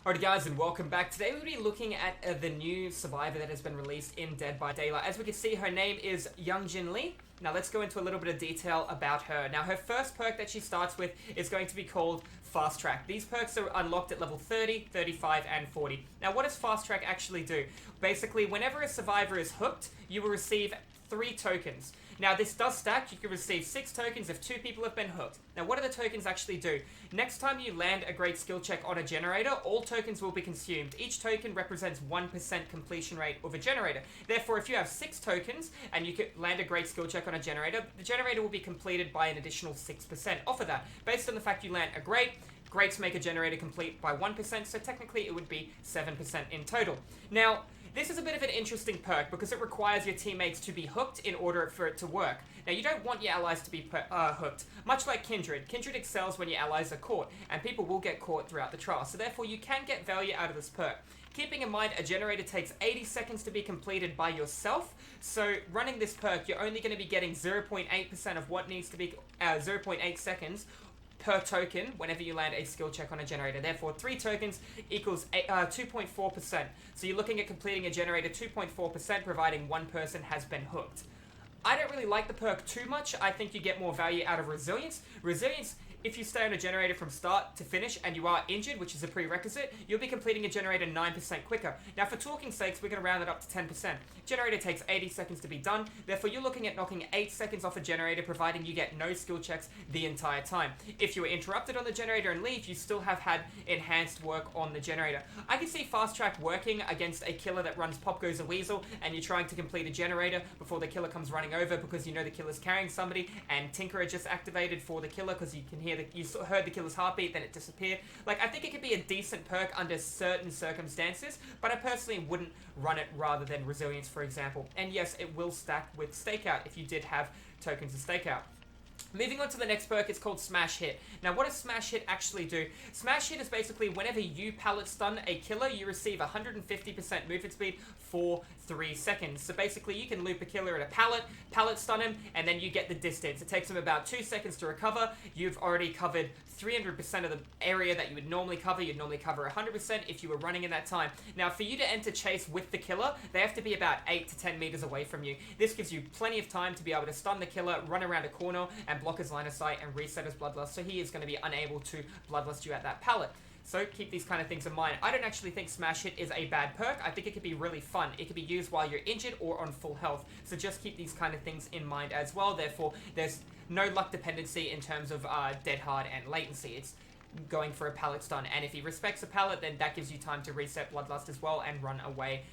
Alright guys, and welcome back. Today we'll be looking at the new survivor that has been released in Dead by Daylight. As we can see, her name is Youngjin Lee. Now let's go into a little bit of detail about her. Now her first perk that she starts with is going to be called Fast Track. These perks are unlocked at level 30, 35, and 40. Now what does Fast Track actually do? Basically, whenever a survivor is hooked, you will receive 3 tokens. Now this does stack. You can receive 6 tokens if 2 people have been hooked. Now what do the tokens actually do? Next time you land a great skill check on a generator, all tokens will be consumed. Each token represents 1% completion rate of a generator. Therefore, if you have 6 tokens and you could land a great skill check on a generator, the generator will be completed by an additional 6% off of that. Based on the fact you land a great, greats make a generator complete by 1%, so technically it would be 7% in total. Now, this is a bit of an interesting perk because it requires your teammates to be hooked in order for it to work. Now, you don't want your allies to be hooked. Much like Kindred. Kindred excels when your allies are caught, and people will get caught throughout the trial, so therefore you can get value out of this perk. Keeping in mind, a generator takes 80 seconds to be completed by yourself, so running this perk, you're only going to be getting 0.8% of what needs to be 0.8 seconds per token whenever you land a skill check on a generator. Therefore, 3 tokens equals 2.4%. So you're looking at completing a generator 2.4%, providing one person has been hooked. I don't really like the perk too much. I think you get more value out of resilience. Resilience, if you stay on a generator from start to finish and you are injured, which is a prerequisite, you'll be completing a generator 9% quicker. Now, for talking sakes, we're going to round it up to 10%. Generator takes 80 seconds to be done. Therefore, you're looking at knocking 8 seconds off a generator, providing you get no skill checks the entire time. If you were interrupted on the generator and leave, you still have had enhanced work on the generator. I can see Fast Track working against a killer that runs Pop Goes a Weasel, and you're trying to complete a generator before the killer comes running over because you know the killer's carrying somebody, and Tinkerer just activated for the killer because you can hear you heard the killer's heartbeat, then it disappeared. Like, I think it could be a decent perk under certain circumstances, but I personally wouldn't run it rather than Resilience, for example. And yes, it will stack with Stakeout if you did have tokens of Stakeout. Moving on to the next perk, it's called Smash Hit. Now, what does Smash Hit actually do? Smash Hit is basically whenever you pallet stun a killer, you receive 150% movement speed for 3 seconds. So basically, you can loop a killer at a pallet stun him, and then you get the distance. It takes him about 2 seconds to recover. You've already covered 300% of the area that you would normally cover. You'd normally cover 100% if you were running in that time. Now, for you to enter chase with the killer, they have to be about 8 to 10 meters away from you. This gives you plenty of time to be able to stun the killer, run around a corner, and block his line of sight and reset his bloodlust, so he is going to be unable to bloodlust you at that pallet. So keep these kind of things in mind. I don't actually think Smash Hit is a bad perk. I think it could be really fun. It could be used while you're injured or on full health. So just keep these kind of things in mind as well. Therefore, there's no luck dependency in terms of dead hard and latency. It's going for a pallet stun, and if he respects a pallet, then that gives you time to reset bloodlust as well and run away,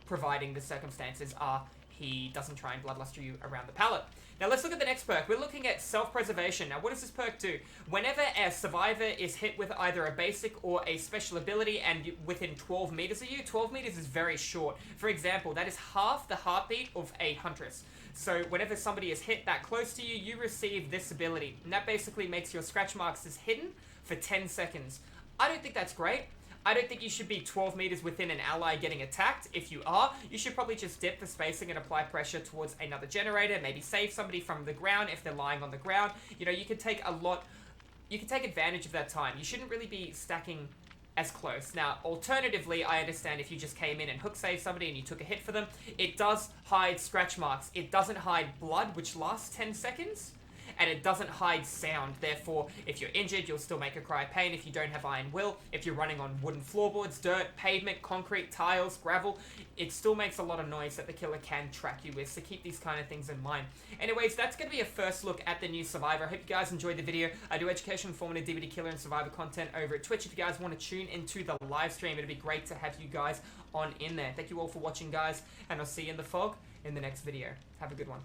providing the circumstances are he doesn't try and bloodlust you around the pallet. Now let's look at the next perk. We're looking at self-preservation. Now what does this perk do? Whenever a survivor is hit with either a basic or a special ability and within 12 meters of you, 12 meters is very short. For example, that is half the heartbeat of a huntress. So whenever somebody is hit that close to you, you receive this ability. And that basically makes your scratch marks as hidden for 10 seconds. I don't think that's great. I don't think you should be 12 meters within an ally getting attacked. If you are, you should probably just dip for spacing and apply pressure towards another generator, maybe save somebody from the ground if they're lying on the ground. You know, you can take advantage of that time. You shouldn't really be stacking as close. Now, alternatively, I understand if you just came in and hook saved somebody and you took a hit for them, it does hide scratch marks. It doesn't hide blood, which lasts 10 seconds. And it doesn't hide sound. Therefore, if you're injured, you'll still make a cry of pain if you don't have iron will. If you're running on wooden floorboards, dirt, pavement, concrete, tiles, gravel, it still makes a lot of noise that the killer can track you with. So keep these kind of things in mind. Anyways, that's going to be a first look at the new Survivor. I hope you guys enjoyed the video. I do education, informative, DVD killer, and Survivor content over at Twitch. If you guys want to tune into the live stream, it'd be great to have you guys on in there. Thank you all for watching, guys, and I'll see you in the fog in the next video. Have a good one.